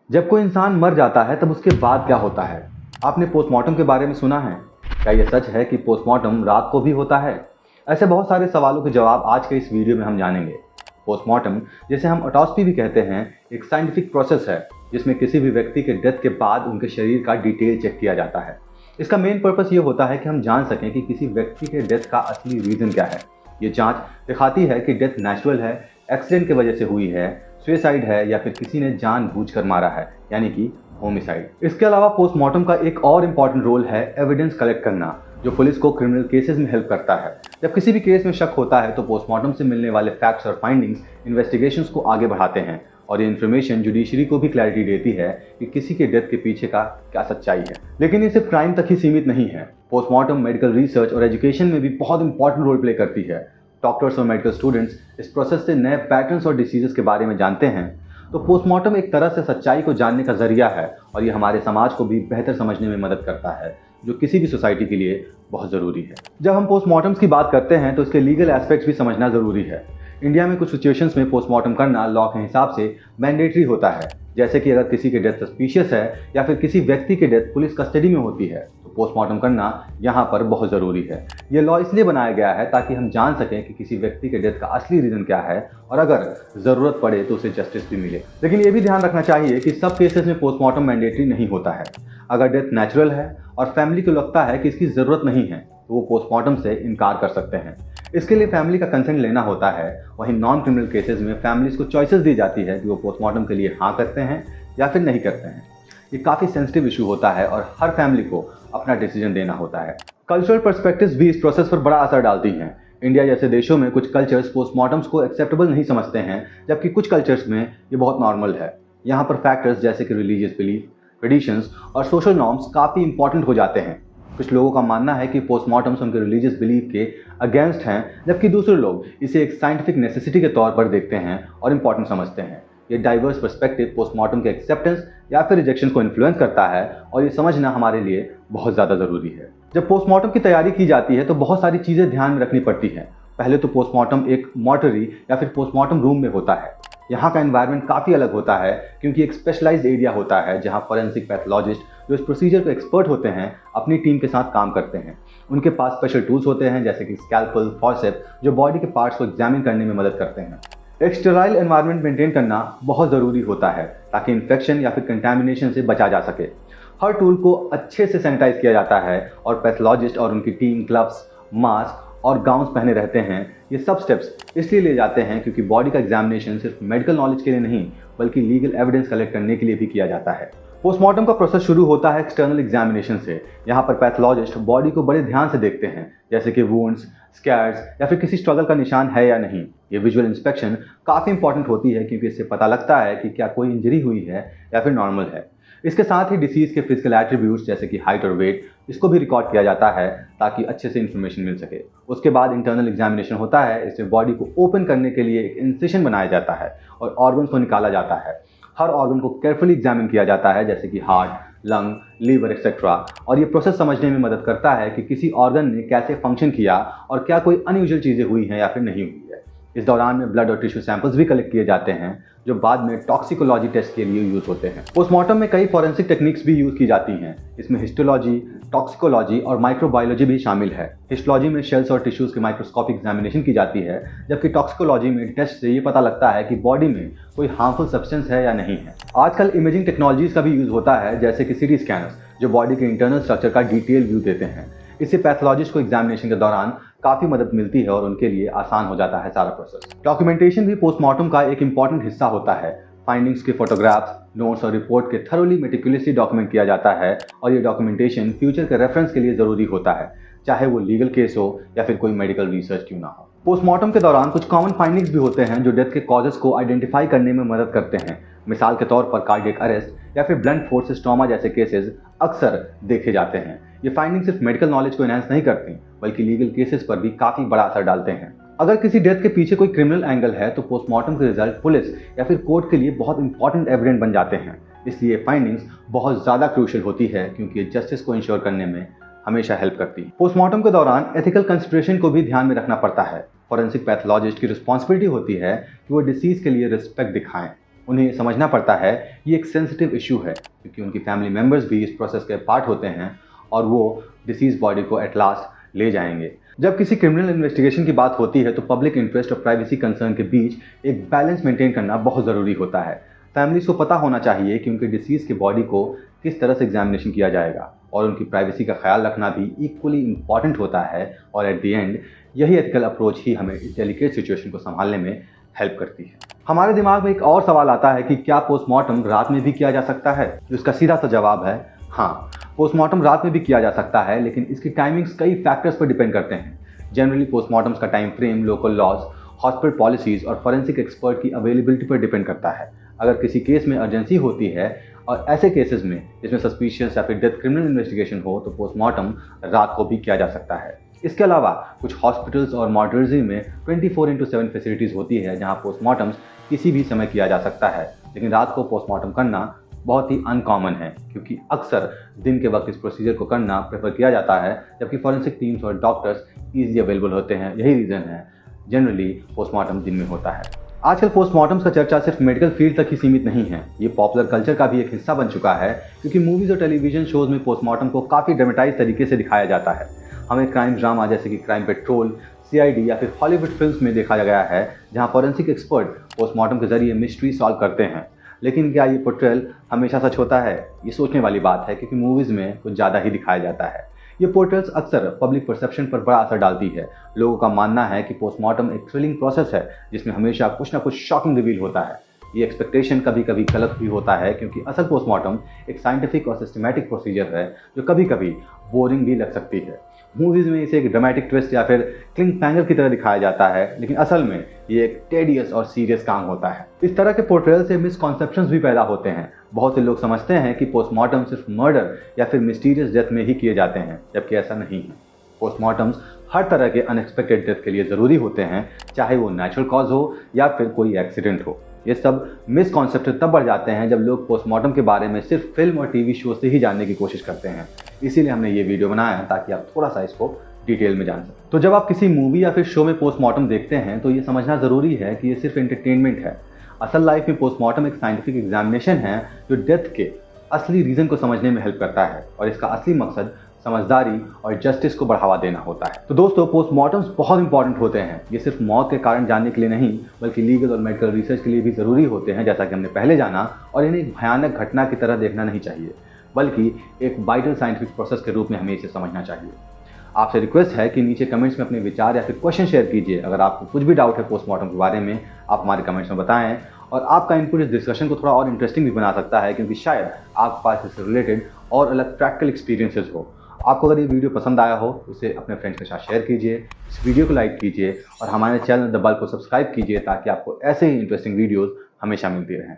जब कोई इंसान मर जाता है तब उसके बाद क्या होता है? आपने पोस्टमार्टम के बारे में सुना है? क्या यह सच है कि पोस्टमार्टम रात को भी होता है? ऐसे बहुत सारे सवालों के जवाब आज के इस वीडियो में हम जानेंगे। पोस्टमार्टम, जिसे हम ऑटोप्सी भी कहते हैं, एक साइंटिफिक प्रोसेस है जिसमें किसी भी व्यक्ति के डेथ के बाद उनके शरीर का डिटेल चेक किया जाता है। इसका मेन पर्पस ये होता है कि हम जान सकें कि किसी व्यक्ति के डेथ का असली रीज़न क्या है। ये जांच दिखाती है कि डेथ नेचुरल है, एक्सीडेंट की वजह से हुई है, सुसाइड है या फिर किसी ने जानबूझकर मारा है, यानी कि होमिसाइड। इसके अलावा पोस्टमार्टम का एक और इम्पॉर्टेंट रोल है एविडेंस कलेक्ट करना, जो पुलिस को क्रिमिनल केसेस में हेल्प करता है। जब किसी भी केस में शक होता है तो पोस्टमार्टम से मिलने वाले फैक्ट्स और फाइंडिंग्स इन्वेस्टिगेशंस को आगे बढ़ाते हैं और ये इन्फॉर्मेशन जुडिशरी को भी क्लैरिटी देती है कि किसी के डेथ के पीछे का क्या सच्चाई है। लेकिन ये सिर्फ क्राइम तक ही सीमित नहीं है। पोस्टमार्टम मेडिकल रिसर्च और एजुकेशन में भी बहुत इंपॉर्टेंट रोल प्ले करती है। डॉक्टर्स और मेडिकल स्टूडेंट्स इस प्रोसेस से नए पैटर्न्स और डिसीजेस के बारे में जानते हैं। तो पोस्टमार्टम एक तरह से सच्चाई को जानने का जरिया है और ये हमारे समाज को भी बेहतर समझने में मदद करता है, जो किसी भी सोसाइटी के लिए बहुत ज़रूरी है। जब हम पोस्टमार्टम्स की बात करते हैं तो इसके लीगल एस्पेक्ट्स भी समझना ज़रूरी है। इंडिया में कुछ सिचुएशंस में पोस्टमार्टम करना लॉ के हिसाब से मैंडेटरी होता है, जैसे कि अगर किसी की डेथ सस्पिशियस है या फिर किसी व्यक्ति की डेथ पुलिस कस्टडी में होती है तो पोस्टमार्टम करना यहाँ पर बहुत ज़रूरी है। ये लॉ इसलिए बनाया गया है ताकि हम जान सकें कि किसी व्यक्ति के डेथ का असली रीज़न क्या है और अगर ज़रूरत पड़े तो उसे जस्टिस भी मिले। लेकिन ये भी ध्यान रखना चाहिए कि सब केसेस में पोस्टमार्टम मैंडेटरी नहीं होता है। अगर डेथ नेचुरल है और फैमिली को लगता है कि इसकी ज़रूरत नहीं है तो वो पोस्टमार्टम से इनकार कर सकते हैं। इसके लिए फैमिली का कंसेंट लेना होता है। वहीं नॉन क्रिमिनल केसेस में फैमिलीज को चॉइसेस दी जाती है कि वो पोस्टमार्टम के लिए हाँ करते हैं या फिर नहीं करते हैं। ये काफ़ी सेंसिटिव इशू होता है और हर फैमिली को अपना डिसीजन देना होता है। कल्चरल पर्सपेक्टिव्स भी इस प्रोसेस पर बड़ा असर डालती हैं। इंडिया जैसे देशों में कुछ कल्चर्स पोस्टमार्टम्स को एक्सेप्टेबल नहीं समझते हैं, जबकि कुछ कल्चर्स में ये बहुत नॉर्मल है। यहाँ पर फैक्टर्स जैसे कि रिलीजियस बिलीफ, ट्रेडिशंस और सोशल नॉर्म्स काफ़ी इंपॉर्टेंट हो जाते हैं। कुछ लोगों का मानना है कि पोस्टमार्टम्स उनके रिलीजियस बिलीफ के अगेंस्ट हैं, जबकि दूसरे लोग इसे एक साइंटिफिक नेसेसिटी के तौर पर देखते हैं और इम्पॉर्टेंट समझते हैं। ये डाइवर्स पर्सपेक्टिव पोस्टमार्टम के एक्सेप्टेंस या फिर रिजेक्शन को इन्फ्लुएंस करता है और ये समझना हमारे लिए बहुत ज़्यादा ज़रूरी है। जब पोस्टमार्टम की तैयारी की जाती है तो बहुत सारी चीज़ें ध्यान में रखनी पड़ती हैं। पहले तो पोस्टमार्टम एक मॉर्टरी या फिर पोस्टमार्टम रूम में होता है। यहाँ का एनवायरनमेंट काफ़ी अलग होता है क्योंकि एक स्पेशलाइज्ड एरिया होता है जहाँ फॉरेंसिक पैथोलॉजिस्ट जो इस प्रोसीजर को एक्सपर्ट होते हैं अपनी टीम के साथ काम करते हैं। उनके पास स्पेशल टूल्स होते हैं जैसे कि स्कैल्पल, फॉर्सेप्स, जो बॉडी के पार्ट्स को एग्जामिन करने में मदद करते हैं। एक स्टेराइल एनवायरनमेंट मेंटेन करना बहुत ज़रूरी होता है ताकि इन्फेक्शन या फिर कंटामिनेशन से बचा जा सके। हर टूल को अच्छे से सैनिटाइज किया जाता है और पैथोलॉजिस्ट और उनकी टीम ग्लव्स, मास्क और गाउन्स पहने रहते हैं। ये सब स्टेप्स इसलिए ले जाते हैं क्योंकि बॉडी का एग्जामिनेशन सिर्फ मेडिकल नॉलेज के लिए नहीं बल्कि लीगल एविडेंस कलेक्ट करने के लिए भी किया जाता है। पोस्टमार्टम का प्रोसेस शुरू होता है एक्सटर्नल एग्जामिनेशन से। यहाँ पर पैथोलॉजिस्ट बॉडी को बड़े ध्यान से देखते हैं, जैसे कि वुंड्स, स्कैर्स या फिर किसी स्ट्रगल का निशान है या नहीं। ये विजुअल इंस्पेक्शन काफ़ी इंपॉर्टेंट होती है क्योंकि इससे पता लगता है कि क्या कोई इंजरी हुई है या फिर नॉर्मल है। इसके साथ ही डिसीज़ के फिजिकल एट्रीब्यूट्स जैसे कि हाइट और वेट, इसको भी रिकॉर्ड किया जाता है ताकि अच्छे से इन्फॉर्मेशन मिल सके। उसके बाद इंटरनल एग्जामिनेशन होता है। इसमें बॉडी को ओपन करने के लिए एक इंसिशन बनाया जाता है और ऑर्गन्स को निकाला जाता है। हर ऑर्गन को केयरफुली एग्जामिन किया जाता है जैसे कि हार्ट, लंग, लीवर एक्सेट्रा, और ये प्रोसेस समझने में मदद करता है कि किसी ऑर्गन ने कैसे फंक्शन किया और क्या कोई अनयूजुअल चीज़ें हुई हैं या फिर नहीं हुई है। इस दौरान में ब्लड और टिश्यू सैंपल्स भी कलेक्ट किए जाते हैं जो बाद में टॉक्सिकोलॉजी टेस्ट के लिए यूज़ होते हैं। पोस्टमार्टम में कई फॉरेंसिक टेक्निक्स भी यूज़ की जाती हैं। इसमें हिस्टोलॉजी, टॉक्सिकोलॉजी और माइक्रोबायोलॉजी भी शामिल है। हिस्टोलॉजी में शेल्स और टिश्यूज़ की माइक्रोस्कोपिक एग्जामिनेशन की जाती है, जबकि टॉक्सिकोलॉजी में टेस्ट से ये पता लगता है कि बॉडी में कोई हार्मफुल सब्सटेंस है या नहीं है। आजकल इमेजिंग टेक्नोलॉजीज़ का भी यूज़ होता है जैसे कि सिटी स्कैनर्स, जो बॉडी के इंटरनल स्ट्रक्चर का डिटेल व्यू देते हैं। इससे पैथोलॉजिस्ट को एग्जामिनेशन के दौरान काफ़ी मदद मिलती है और उनके लिए आसान हो जाता है सारा प्रोसेस। डॉक्यूमेंटेशन भी पोस्टमार्टम का एक इंपॉर्टेंट हिस्सा होता है। फाइंडिंग्स के फोटोग्राफ्स, नोट्स और रिपोर्ट के थरोली मेटिकुलसली डॉक्यूमेंट किया जाता है और ये डॉक्यूमेंटेशन फ्यूचर के रेफरेंस के लिए ज़रूरी होता है, चाहे वो लीगल केस हो या फिर कोई मेडिकल रिसर्च क्यों ना हो। पोस्टमार्टम के दौरान कुछ कॉमन फाइंडिंग्स भी होते हैं जो डेथ के कॉजेस को आइडेंटिफाई करने में मदद करते हैं। मिसाल के तौर पर कार्डियक अरेस्ट या फिर ब्लंट फोर्सेस ट्रॉमा जैसे केसेस अक्सर देखे जाते हैं। ये फाइंडिंग सिर्फ मेडिकल नॉलेज को एनहांस नहीं करती बल्कि लीगल केसेस पर भी काफ़ी बड़ा असर डालते हैं। अगर किसी डेथ के पीछे कोई क्रिमिनल एंगल है तो पोस्टमार्टम के रिजल्ट पुलिस या फिर कोर्ट के लिए बहुत इंपॉर्टेंट एविडेंस बन जाते हैं। इसलिए फाइंडिंग्स बहुत ज़्यादा क्रूशियल होती है क्योंकि ये जस्टिस को इंश्योर करने में हमेशा हेल्प करती है। पोस्टमार्टम के दौरान एथिकल कंसिडरेशन को भी ध्यान में रखना पड़ता है। फॉरेंसिक पैथोलॉजिस्ट की रिस्पॉन्सिबिलिटी होती है कि वो डिसीज के लिए रिस्पेक्ट दिखाएं। उन्हें समझना पड़ता है ये एक सेंसिटिव इशू है, क्योंकि उनकी फैमिली मेम्बर्स भी इस प्रोसेस के पार्ट होते हैं और वो डिसीज बॉडी को एट लास्ट ले जाएंगे। जब किसी क्रिमिनल इन्वेस्टिगेशन की बात होती है तो पब्लिक इंटरेस्ट और प्राइवेसी कंसर्न के बीच एक बैलेंस मेंटेन करना बहुत ज़रूरी होता है। फैमिलीज को पता होना चाहिए कि उनके डिसीज के बॉडी को किस तरह से एग्जामिनेशन किया जाएगा, और उनकी प्राइवेसी का ख्याल रखना भी इक्वली इम्पॉर्टेंट होता है। और एट द एंड यही एथिकल अप्रोच ही हमें इस डेलिकेट सिचुएशन को संभालने में हेल्प करती है। हमारे दिमाग में एक और सवाल आता है कि क्या पोस्टमार्टम रात में भी किया जा सकता है? जिसका सीधा सा जवाब है हाँ, पोस्टमार्टम रात में भी किया जा सकता है, लेकिन इसकी टाइमिंग्स कई फैक्टर्स पर डिपेंड करते हैं। जनरली पोस्टमार्टम्स का time frame local laws, hospital policies और फॉरेंसिक एक्सपर्ट की अवेलेबिलिटी पर डिपेंड करता है। अगर किसी केस में अर्जेंसी होती है और ऐसे केसेस में जिसमें सस्पिशियस या फिर डेथ क्रिमिनल इन्वेस्टिगेशन हो तो पोस्टमार्टम रात को भी किया जा सकता है। इसके अलावा कुछ हॉस्पिटल्स और मॉर्चरी में 24/7 फैसिलिटीज़ होती है जहां पोस्टमार्टम्स किसी भी समय किया जा सकता है, लेकिन रात को पोस्टमार्टम करना बहुत ही अनकॉमन है, क्योंकि अक्सर दिन के वक्त इस प्रोसीजर को करना प्रेफर किया जाता है, जबकि फॉरेंसिक टीम्स और डॉक्टर्स ईजी अवेलेबल होते हैं। यही रीज़न है जनरली पोस्टमार्टम दिन में होता है। आजकल पोस्टमार्टम्स का चर्चा सिर्फ मेडिकल फील्ड तक ही सीमित नहीं है, ये पॉपुलर कल्चर का भी एक हिस्सा बन चुका है, क्योंकि मूवीज़ और टेलीविजन शोज़ में पोस्टमार्टम को काफ़ी ड्रामेटाइज तरीके से दिखाया जाता है। हमें क्राइम ड्रामा जैसे कि क्राइम पेट्रोल, सीआईडी या फिर हॉलीवुड फिल्म्स में देखा गया है, जहां फॉरेंसिक एक्सपर्ट पोस्टमार्टम के जरिए मिस्ट्री सॉल्व करते हैं। लेकिन क्या ये पोर्ट्रेल हमेशा सच होता है? ये सोचने वाली बात है, क्योंकि मूवीज़ में कुछ ज़्यादा ही दिखाया जाता है। ये पोर्ट्रेल्स अक्सर पब्लिक परसेप्शन पर बड़ा असर डालती है। लोगों का मानना है कि पोस्टमार्टम एक थ्रिलिंग प्रोसेस है जिसमें हमेशा कुछ ना कुछ शॉकिंग रिवील होता है। ये एक्सपेक्टेशन कभी कभी गलत भी होता है, क्योंकि असल पोस्टमार्टम एक साइंटिफिक और सिस्टमैटिक प्रोसीजर है जो कभी कभी बोरिंग भी लग सकती है। मूवीज़ में इसे एक ड्रामेटिक ट्विस्ट या फिर क्लिंग पैंगर की तरह दिखाया जाता है, लेकिन असल में ये एक टेडियस और सीरियस काम होता है। इस तरह के पोर्ट्रेल से मिसकॉन्सेप्शंस भी पैदा होते हैं। बहुत से लोग समझते हैं कि पोस्टमार्टम सिर्फ मर्डर या फिर मिस्टीरियस डेथ में ही किए जाते हैं, जबकि ऐसा नहीं है। पोस्टमार्टम्स हर तरह के अनएक्सपेक्टेड डेथ के लिए ज़रूरी होते हैं, चाहे वो नेचुरल कॉज हो या फिर कोई एक्सीडेंट हो। ये सब मिसकॉन्सेप्शन तब बढ़ जाते हैं जब लोग पोस्टमार्टम के बारे में सिर्फ फिल्म और टीवी शो से ही जानने की कोशिश करते हैं। इसीलिए हमने ये वीडियो बनाया ताकि आप थोड़ा सा इसको डिटेल में जान सकें। तो जब आप किसी मूवी या फिर शो में पोस्टमार्टम देखते हैं तो ये समझना ज़रूरी है कि ये सिर्फ एंटरटेनमेंट है। असल लाइफ में पोस्टमार्टम एक साइंटिफिक एग्जामिनेशन है जो डेथ के असली रीज़न को समझने में हेल्प करता है, और इसका असली मकसद समझदारी और जस्टिस को बढ़ावा देना होता है। तो दोस्तों, पोस्टमार्टम्स बहुत इंपॉर्टेंट होते हैं। ये सिर्फ मौत के कारण जानने के लिए नहीं, बल्कि लीगल और मेडिकल रिसर्च के लिए भी ज़रूरी होते हैं, जैसा कि हमने पहले जाना। और इन्हें एक भयानक घटना की तरह देखना नहीं चाहिए, बल्कि एक वाइटल साइंटिफिक प्रोसेस के रूप में हमें इसे समझना चाहिए। आपसे रिक्वेस्ट है कि नीचे कमेंट्स में अपने विचार या फिर क्वेश्चन शेयर कीजिए। अगर आपको कुछ भी डाउट है पोस्टमार्टम के बारे में, आप हमारे कमेंट्स में बताएं, और आपका इनपुट इस डिस्कशन को थोड़ा और इंटरेस्टिंग भी बना सकता है, क्योंकि शायद आपके पास इससे रिलेटेड और अलग प्रैक्टिकल एक्सपीरियंसेस हो। आपको अगर ये वीडियो पसंद आया हो तो इसे अपने फ्रेंड्स के साथ शेयर कीजिए, इस वीडियो को लाइक कीजिए और हमारे चैनल द बल्ब को सब्सक्राइब कीजिए, ताकि आपको ऐसे ही इंटरेस्टिंग वीडियोज़ हमेशा मिलती रहें।